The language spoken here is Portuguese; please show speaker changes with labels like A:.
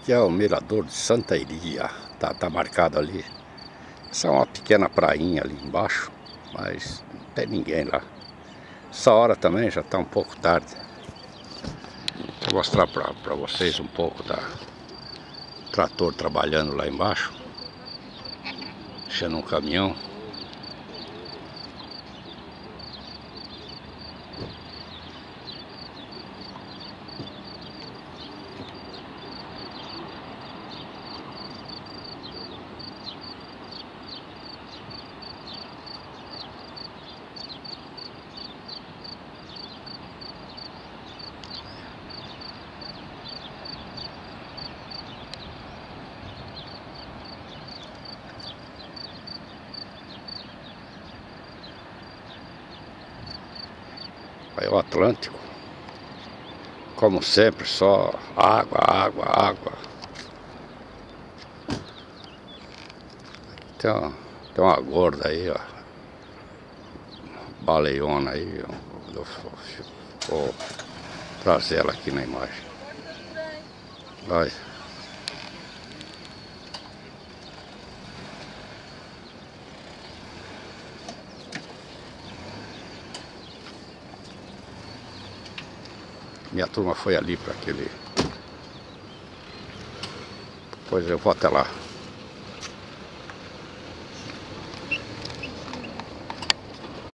A: Aqui é o mirador de Santa Iria, tá marcado ali. Essa é uma pequena prainha ali embaixo, mas não tem ninguém lá. Essa hora também já tá um pouco tarde. Vou mostrar pra vocês um pouco da trator trabalhando lá embaixo, mexendo um caminhão. Aí o Atlântico, como sempre, só água, água, água. Tem uma gorda aí, ó, baleiona aí, vou trazer ela aqui na imagem. Vai. Minha turma foi ali para aquele. Pois eu vou até lá.